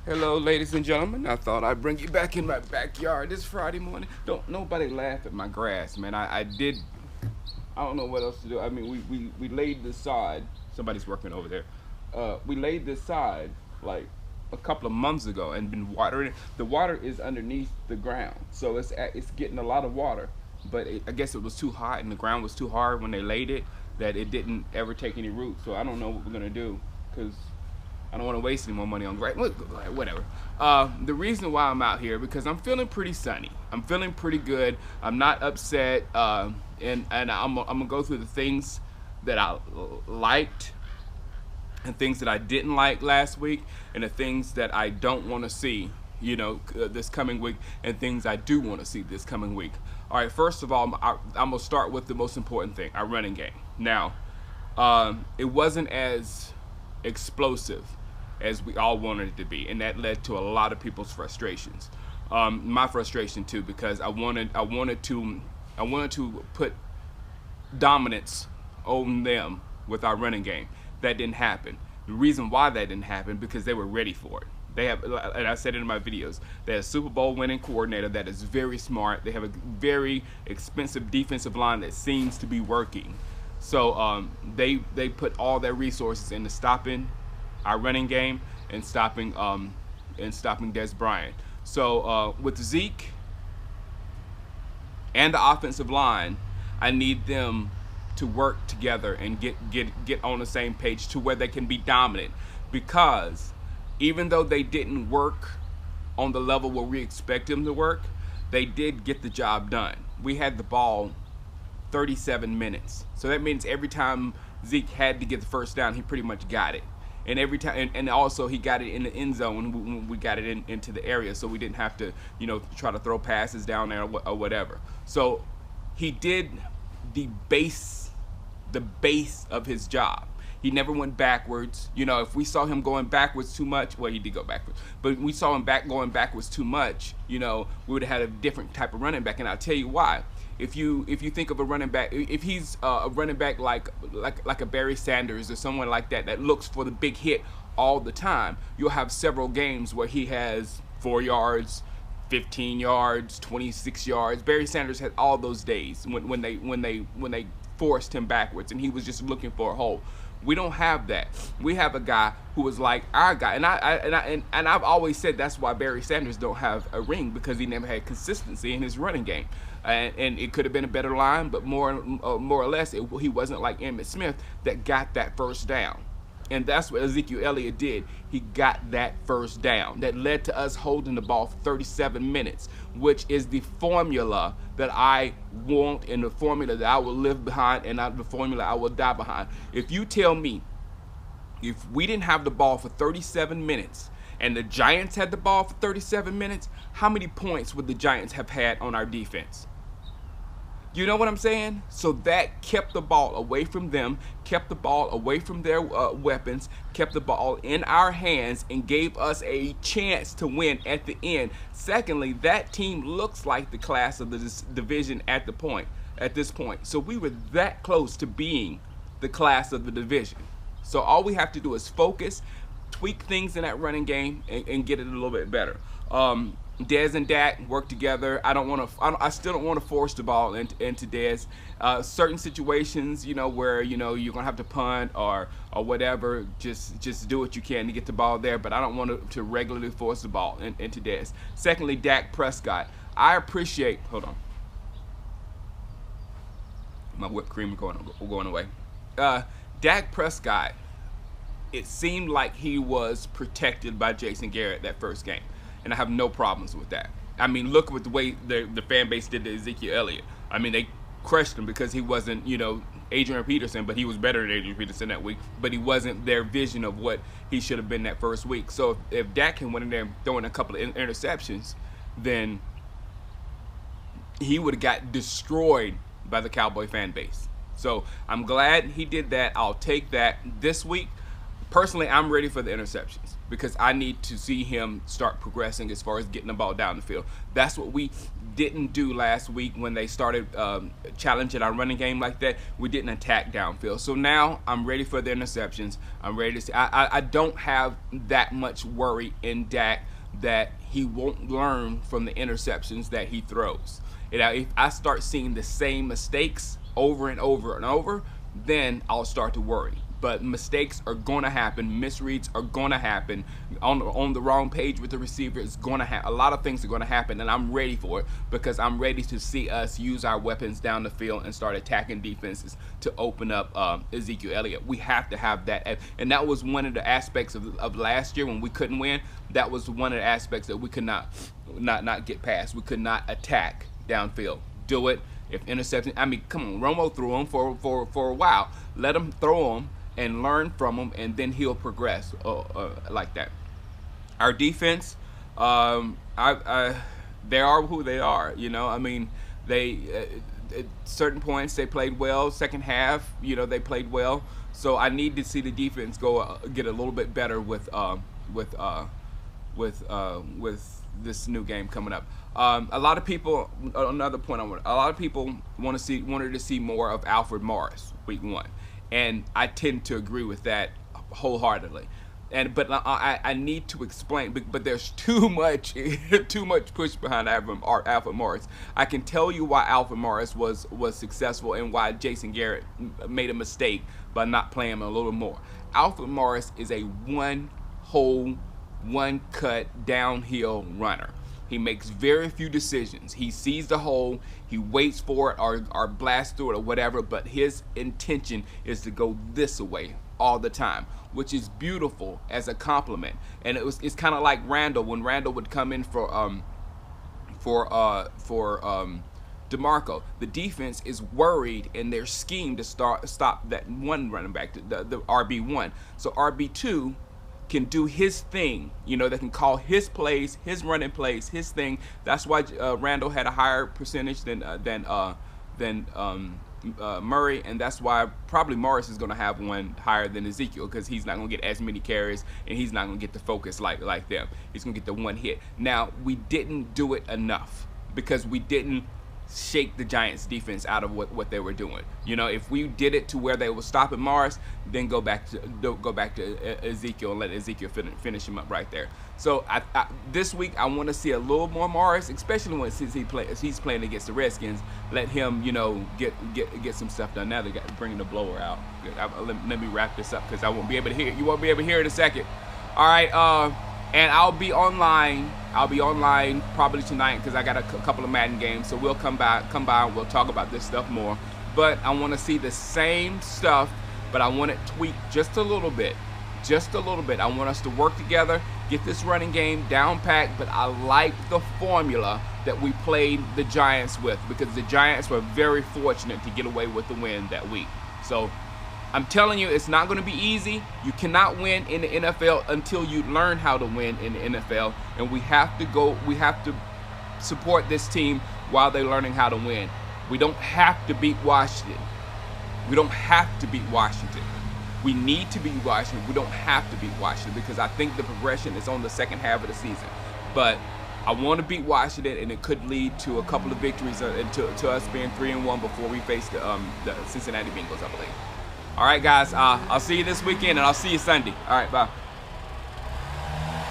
Hello, ladies and gentlemen. I thought I'd bring you back in my backyard this Friday morning. Don't nobody laugh at my grass, man. I did. I don't know what else to do. I mean, we laid this side. Somebody's working over there. We laid this side like a couple of months ago and been watering it. The water is underneath the ground, so it's getting a lot of water. But I guess it was too hot and the ground was too hard when they laid it that it didn't ever take any root. So I don't know what we're gonna do because I don't want to waste any more money on grass. Whatever. The reason why I'm out here because I'm feeling pretty sunny. I'm feeling pretty good. I'm not upset. And I'm gonna go through the things that I liked and things that I didn't like last week, and the things that I don't want to see, this coming week, and things I do want to see this coming week. All right. First of all, I'm gonna start with the most important thing: our running game. Now, it wasn't as explosive as we all wanted it to be, and that led to a lot of people's frustrations. My frustration too, because I wanted to put dominance on them with our running game. That didn't happen. The reason why that didn't happen because they were ready for it. They have, and I said it in my videos, they have a Super Bowl winning coordinator that is very smart. They have a very expensive defensive line that seems to be working. So they put all their resources into stopping our running game and stopping Des Bryant. So with Zeke and the offensive line, I need them to work together and get on the same page to where they can be dominant. Because even though they didn't work on the level where we expect them to work, they did get the job done. We had the ball 37 minutes. So that means every time Zeke had to get the first down, he pretty much got it. And every time, and also he got it in the end zone when we got it into the area, so we didn't have to, try to throw passes down there or whatever. So he did the base of his job. He never went backwards. If we saw him going backwards too much, well, he did go backwards, but we saw him going backwards too much, we would have had a different type of running back. And I'll tell you why. If you think of a running back, if he's a running back like a Barry Sanders or someone like that looks for the big hit all the time, you'll have several games where he has 4 yards, 15 yards, 26 yards. Barry Sanders had all those days when they forced him backwards and he was just looking for a hole. We don't have that. We have a guy who was like our guy, and I've always said that's why Barry Sanders don't have a ring, because he never had consistency in his running game, and it could have been a better line, but more or less he wasn't like Emmitt Smith that got that first down. And that's what Ezekiel Elliott did. He got that first down. That led to us holding the ball for 37 minutes, which is the formula that I want and the formula that I will live behind and not the formula I will die behind. If you tell me, if we didn't have the ball for 37 minutes and the Giants had the ball for 37 minutes, how many points would the Giants have had on our defense? You know what I'm saying? So that kept the ball away from them, kept the ball away from their weapons, kept the ball in our hands, and gave us a chance to win at the end. Secondly, that team looks like the class of the division at this point. So we were that close to being the class of the division. So all we have to do is focus, tweak things in that running game, and get it a little bit better. Dez and Dak work together. I still don't want to force the ball into Dez. Certain situations, where you're gonna have to punt or whatever. Just do what you can to get the ball there. But I don't want to regularly force the ball into Dez. Secondly, Dak Prescott. I appreciate. Hold on. My whipped cream going away. Dak Prescott. It seemed like he was protected by Jason Garrett that first game. And I have no problems with that. I mean, look at the way the fan base did to Ezekiel Elliott. I mean, they crushed him because he wasn't, Adrian Peterson, but he was better than Adrian Peterson that week. But he wasn't their vision of what he should have been that first week. So if Dak can went in there and throw in a couple of interceptions, then he would have got destroyed by the Cowboy fan base. So I'm glad he did that. I'll take that. This week, Personally, I'm ready for the interceptions because I need to see him start progressing as far as getting the ball down the field. That's what we didn't do last week when they started challenging our running game like that. We didn't attack downfield. So now I'm ready for the interceptions. I'm ready to see. I don't have that much worry in Dak that he won't learn from the interceptions that he throws. If I start seeing the same mistakes over and over and over, then I'll start to worry. But mistakes are going to happen. Misreads are going to happen. On the wrong page with the receiver is going to happen. A lot of things are going to happen, and I'm ready for it because I'm ready to see us use our weapons down the field and start attacking defenses to open up Ezekiel Elliott. We have to have that. And that was one of the aspects of last year when we couldn't win. That was one of the aspects that we could not get past. We could not attack downfield. Do it. If interception, I mean, come on, Romo threw them for a while. Let him throw them and learn from them, and then he'll progress like that. Our defense, they are who they are. You know, I mean, they at certain points they played well. Second half, you know, they played well. So I need to see the defense get a little bit better with this new game coming up. A lot of people. Another point a lot of people wanted to see more of Alfred Morris week 1. And I tend to agree with that wholeheartedly. But I need to explain. But there's too much push behind Alfred Morris. I can tell you why Alfred Morris was successful and why Jason Garrett made a mistake by not playing him a little more. Alfred Morris is a one-hole, one-cut downhill runner. He makes very few decisions. He sees the hole, he waits for it or blasts through it or whatever, but his intention is to go this way all the time, which is beautiful as a compliment. And it's kind of like Randall, when Randall would come in for DeMarco. The defense is worried in their scheme to stop that one running back, the RB1. So RB2 can do his thing. You know, they can call his plays, his running plays, his thing. That's why Randall had a higher percentage than Murray, and that's why probably Morris is going to have one higher than Ezekiel because he's not going to get as many carries and he's not going to get the focus like them. He's going to get the one hit. Now, we didn't do it enough because we didn't shake the Giants defense out of what they were doing. You know, if we did it to where they were stopping Morris, then go back to Ezekiel and let Ezekiel finish him up right there. So this week I want to see a little more Morris, especially since he's playing against the Redskins. Let him, you know, get some stuff done. Now they got bringing the blower out. Let me wrap this up because I won't be able to hear. You won't be able to hear it in a second. All right. And I'll be online. Probably tonight because I got a couple of Madden games. So we'll come by and we'll talk about this stuff more. But I want to see the same stuff, but I want it tweaked just a little bit. I want us to work together, get this running game down packed. But I like the formula that we played the Giants with because the Giants were very fortunate to get away with the win that week. So I'm telling you, it's not going to be easy. You cannot win in the NFL until you learn how to win in the NFL. And we have to support this team while they're learning how to win. We don't have to beat Washington. We need to beat Washington. We don't have to beat Washington because I think the progression is on the second half of the season. But I want to beat Washington, and it could lead to a couple of victories and to us being 3-1 before we face the Cincinnati Bengals, I believe. All right, guys, I'll see you this weekend, and I'll see you Sunday. All right, bye.